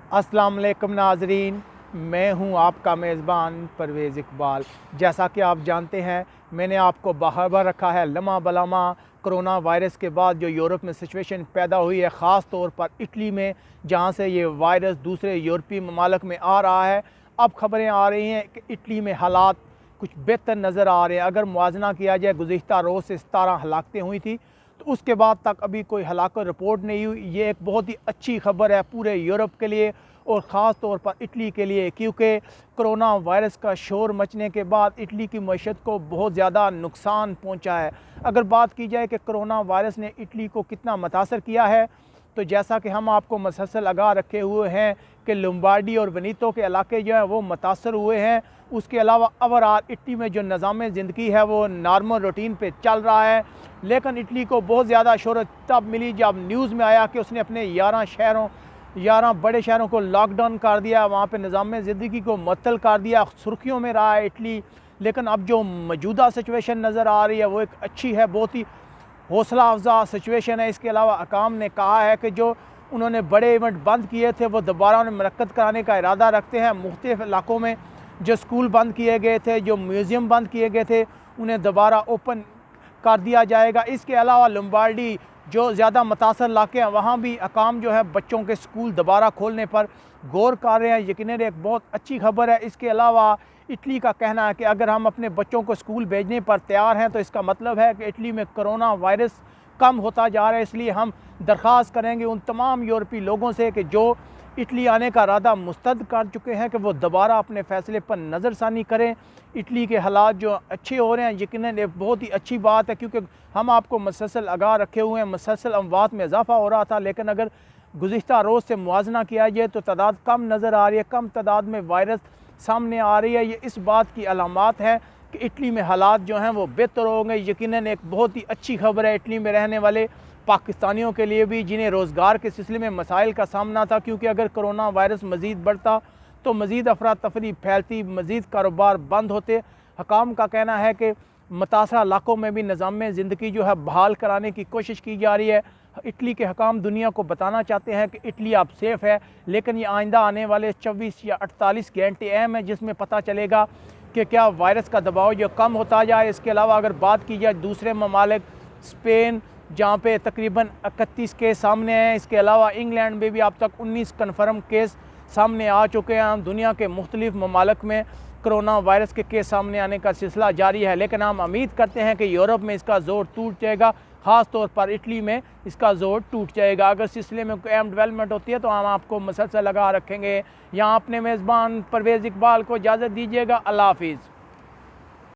अस्सलाम वालेकुम नाज़रीन, मैं हूं आपका मेज़बान परवेज़ इकबाल। जैसा कि आप जानते हैं, मैंने आपको बाखबर रखा है लम्हा बलम्हा कोरोना वायरस के बाद जो यूरोप में सिचुएशन पैदा हुई है, ख़ास तौर पर इटली में, जहां से ये वायरस दूसरे यूरोपीय ममालिक में आ रहा है। अब खबरें आ रही हैं कि इटली में हालात कुछ बेहतर नज़र आ रहे हैं। अगर मुआजना किया जाए, गुज़िश्ता रोज़ से 17 हलाकतें हुई थी, तो उसके बाद तक अभी कोई हलाकत रिपोर्ट नहीं हुई। ये एक बहुत ही अच्छी खबर है पूरे यूरोप के लिए और ख़ास तौर पर इटली के लिए, क्योंकि कोरोना वायरस का शोर मचने के बाद इटली की मईशत को बहुत ज़्यादा नुकसान पहुंचा है। अगर बात की जाए कि कोरोना वायरस ने इटली को कितना मुतासर किया है, तो जैसा कि हम आपको मसलसल आगाह रखे हुए हैं कि लुम्बार्डी और वनीतो के इलाके जो हैं वो मुतासर हुए हैं। उसके अलावा ओवरऑल इटली में जो निज़ाम ज़िंदगी है वो नॉर्मल रूटीन पे चल रहा है। लेकिन इटली को बहुत ज़्यादा शोहरत तब मिली जब न्यूज़ में आया कि उसने अपने 11 बड़े शहरों को लॉकडाउन कर दिया, वहाँ पे निज़ाम ज़िंदगी को मुअत्तल कर दिया। सुर्खियों में रहा है इटली। लेकिन अब जो मौजूदा सिचुएशन नज़र आ रही है वो एक अच्छी है, बहुत ही हौसला अफजा सिचुएशन है। इसके अलावा हकाम ने कहा है कि जो उन्होंने बड़े इवेंट बंद किए थे वो दोबारा उन्हें मुनक्कद कराने का इरादा रखते हैं। मुख्तलिफ इलाकों में जो स्कूल बंद किए गए थे, जो म्यूज़ियम बंद किए गए थे, उन्हें दोबारा ओपन कर दिया जाएगा। इसके अलावा लुम्बार्डी जो ज़्यादा मुतासर इलाके हैं, वहाँ भी हकाम जो है बच्चों के स्कूल दोबारा खोलने पर गौर कर रहे हैं। यकीनन एक बहुत अच्छी खबर है। इसके अलावा इटली का कहना है कि अगर हम अपने बच्चों को स्कूल भेजने पर तैयार हैं, तो इसका मतलब है कि इटली में कोरोना वायरस कम होता जा रहा है। इसलिए हम दरख्वास्त करेंगे उन तमाम यूरोपीय लोगों से कि जो इटली आने का इरादा मुस्तद कर चुके हैं कि वो दोबारा अपने फ़ैसले पर नज़रसानी करें। इटली के हालात जो अच्छे हो रहे हैं, यकीनन एक बहुत ही अच्छी बात है, क्योंकि हम आपको मसलसल आगाह रखे हुए हैं। मसलसल अमवात में इजाफ़ा हो रहा था, लेकिन अगर गुज़िश्ता रोज़ से मुआजना किया जाए तो तादाद कम नज़र आ रही है, कम तादाद में वायरस सामने आ रही है। ये इस बात की अलामात है कि इटली में हालात जो हैं वो बेहतर होंगे। यकीनन एक बहुत ही अच्छी खबर है इटली में रहने वाले पाकिस्तानियों के लिए भी, जिन्हें रोज़गार के सिलसिले में मसाइल का सामना था, क्योंकि अगर कोरोना वायरस मज़ीद बढ़ता तो मज़ीद अफरा तफरी फैलती, मज़ीद कारोबार बंद होते। हकाम का कहना है कि मुतासरा इलाकों में भी निज़ाम ज़िंदगी जो है बहाल कराने की कोशिश की जा रही है। इटली के हकाम दुनिया को बताना चाहते हैं कि इटली अब सेफ़ है, लेकिन ये आइंदा आने वाले 24 या 48 घंटे अहम है, जिसमें पता चलेगा कि क्या वायरस का दबाव जो कम होता जाए। इसके अलावा अगर बात की जाए दूसरे ममालिक, स्पेन जहाँ पे तकरीबन 31 केस सामने हैं, इसके अलावा इंग्लैंड में भी अब तक 19 कन्फर्म केस सामने आ चुके हैं। दुनिया के मुख्तलिफ ममालिक में कोरोना वायरस के केस सामने आने का सिलसिला जारी है, लेकिन हम उम्मीद करते हैं कि यूरोप में इसका ज़ोर टूट जाएगा, ख़ास तौर पर इटली में इसका ज़ोर टूट जाएगा। अगर सिलसिले में कोई अहम डेवलपमेंट होती है तो हम आपको मसलसल लगा रखेंगे। यहाँ अपने मेज़बान परवेज़ इकबाल को इजाज़त दीजिएगा। अल्लाह हाफिज़।